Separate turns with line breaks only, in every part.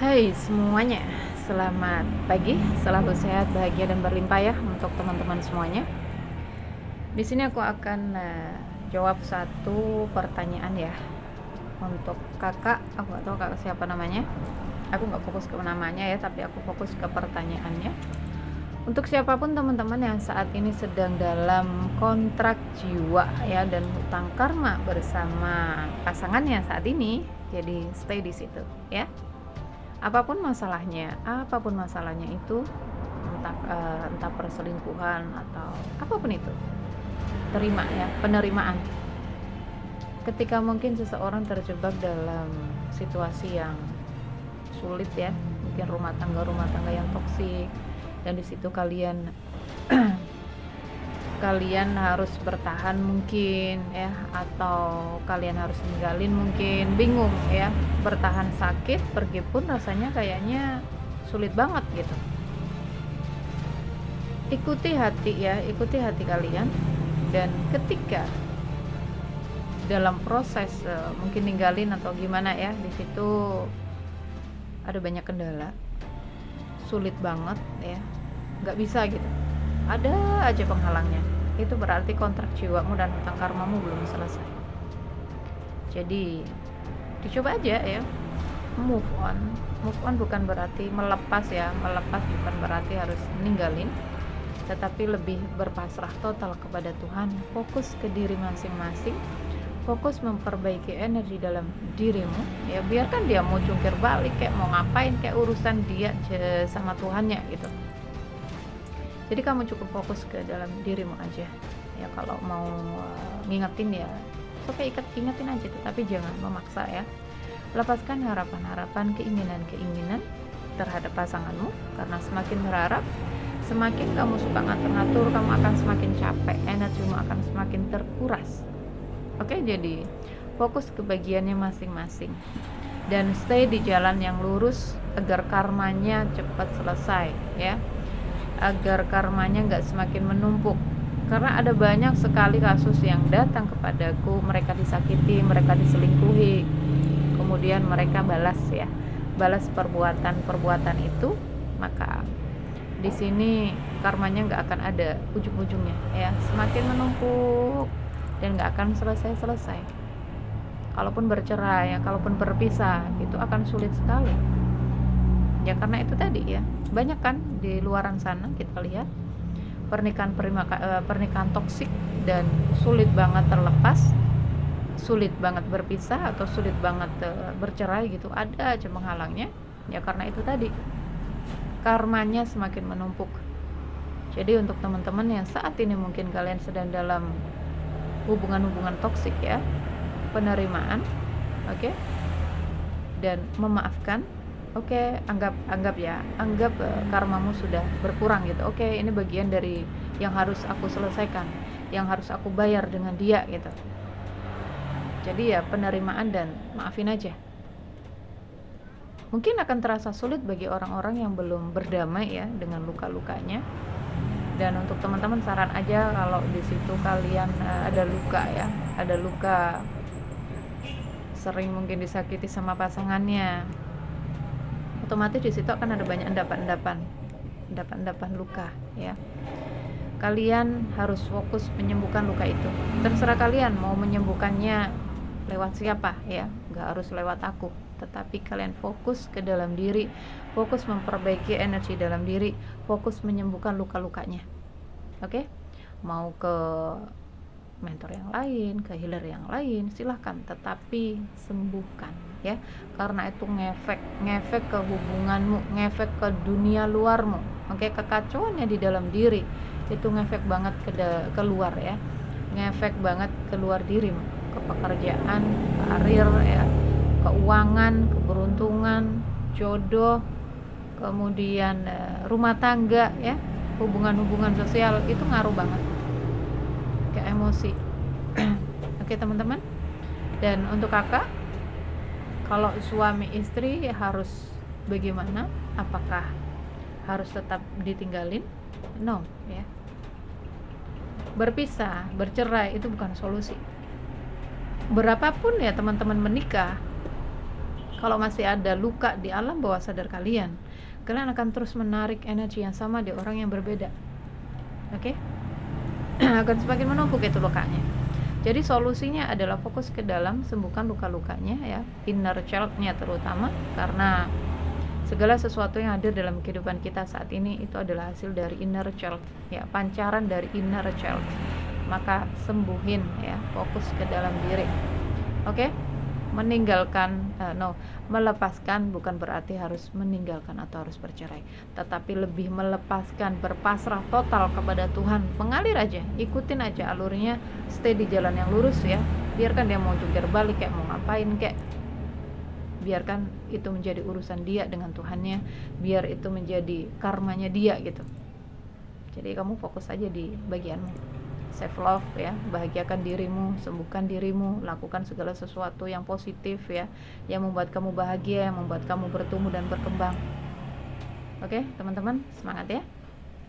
Hai semuanya, selamat pagi, selalu sehat, bahagia dan berlimpah ya untuk teman-teman semuanya. Di sini aku akan jawab satu pertanyaan ya untuk kakak. Aku nggak tahu kakak siapa namanya. Aku nggak fokus ke namanya ya, tapi aku fokus ke pertanyaannya. Untuk siapapun teman-teman yang saat ini sedang dalam kontrak jiwa ya dan hutang karma bersama pasangannya saat ini, jadi stay di situ ya. Apapun masalahnya itu entah perselingkuhan atau apapun itu, terima ya, penerimaan. Ketika mungkin seseorang terjebak dalam situasi yang sulit ya, mungkin rumah tangga yang toksik, dan di situ kalian harus bertahan mungkin ya, atau kalian harus ninggalin mungkin, bingung ya, bertahan sakit, pergi pun rasanya kayaknya sulit banget gitu. Ikuti hati kalian, dan ketika dalam proses mungkin ninggalin atau gimana ya, di situ ada banyak kendala, sulit banget ya, nggak bisa gitu, ada aja penghalangnya. Itu berarti kontrak jiwamu dan hutang karmamu belum selesai. Jadi dicoba aja ya, move on bukan berarti melepas ya, melepas bukan berarti harus ninggalin, tetapi lebih berpasrah total kepada Tuhan, fokus ke diri masing-masing, fokus memperbaiki energi dalam dirimu ya, biarkan dia mau jungkir balik kayak mau ngapain, kayak urusan dia sama Tuhannya gitu. Jadi kamu cukup fokus ke dalam dirimu aja ya. Kalau mau ngingetin ya oke, ingetin aja, tetapi jangan memaksa ya. Lepaskan harapan-harapan, keinginan-keinginan terhadap pasanganmu, karena semakin berharap, semakin kamu suka ngatur-ngatur, kamu akan semakin capek, energimu akan semakin terkuras. Oke, jadi fokus ke bagiannya masing-masing dan stay di jalan yang lurus agar karmanya cepat selesai ya, agar karmanya nggak semakin menumpuk. Karena ada banyak sekali kasus yang datang kepadaku, mereka disakiti, mereka diselingkuhi, kemudian mereka balas perbuatan itu, maka di sini karmanya nggak akan ada ujung-ujungnya ya, semakin menumpuk dan nggak akan selesai. Kalaupun bercerai ya, kalaupun berpisah, itu akan sulit sekali ya, karena itu tadi ya, banyak kan di luaran sana kita lihat pernikahan toksik dan sulit banget terlepas, sulit banget berpisah atau sulit banget bercerai gitu, ada aja penghalangnya ya, karena itu tadi karmanya semakin menumpuk. Jadi untuk teman-teman yang saat ini mungkin kalian sedang dalam hubungan toksik ya, penerimaan, oke, dan memaafkan. Oke, anggap karmamu sudah berkurang gitu. Oke, ini bagian dari yang harus aku selesaikan, yang harus aku bayar dengan dia gitu. Jadi ya penerimaan dan maafin aja. Mungkin akan terasa sulit bagi orang-orang yang belum berdamai ya dengan luka-lukanya. Dan untuk teman-teman saran aja, kalau di situ kalian ada luka ya, ada luka, sering mungkin disakiti sama pasangannya, otomatis di situ akan ada banyak endapan luka ya. Kalian harus fokus menyembuhkan luka itu. Terserah kalian mau menyembuhkannya lewat siapa ya, nggak harus lewat aku, tetapi kalian fokus ke dalam diri, fokus memperbaiki energi dalam diri, fokus menyembuhkan luka-lukanya. Oke? Mau ke mentor yang lain, ke healer yang lain, silahkan, tetapi sembuhkan ya, karena itu ngefek ke hubunganmu, ngefek ke dunia luarmu. Oke, kekacauannya di dalam diri itu ngefek banget ke luar ya, ngefek banget keluar dirimu, ke pekerjaan, karir ya, keuangan, keberuntungan, jodoh, kemudian rumah tangga ya, hubungan sosial, itu ngaruh banget ke emosi. Oke teman-teman. Dan untuk kakak, kalau suami istri harus bagaimana? Apakah harus tetap ditinggalin? No ya. Berpisah, bercerai itu bukan solusi. Berapapun ya teman-teman menikah, Kalau masih ada luka di alam bawah sadar kalian, kalian akan terus menarik energi yang sama di orang yang berbeda. Oke? Akan semakin menumpuk itu lukanya. Jadi solusinya adalah fokus ke dalam, sembuhkan luka-lukanya ya, inner child-nya terutama, karena segala sesuatu yang hadir dalam kehidupan kita saat ini itu adalah hasil dari inner child ya, pancaran dari inner child. Maka sembuhin ya, fokus ke dalam diri. Oke? Meninggalkan melepaskan bukan berarti harus meninggalkan atau harus bercerai, tetapi lebih melepaskan, berpasrah total kepada Tuhan, mengalir aja, ikutin aja alurnya, stay di jalan yang lurus ya, biarkan dia mau jungkir balik kayak mau ngapain kayak, biarkan itu menjadi urusan dia dengan Tuhannya, biar itu menjadi karmanya dia gitu. Jadi kamu fokus aja di bagianmu, self love ya, bahagiakan dirimu, sembuhkan dirimu, lakukan segala sesuatu yang positif ya, yang membuat kamu bahagia, yang membuat kamu bertumbuh dan berkembang. Oke, teman-teman, semangat ya.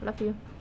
Love you.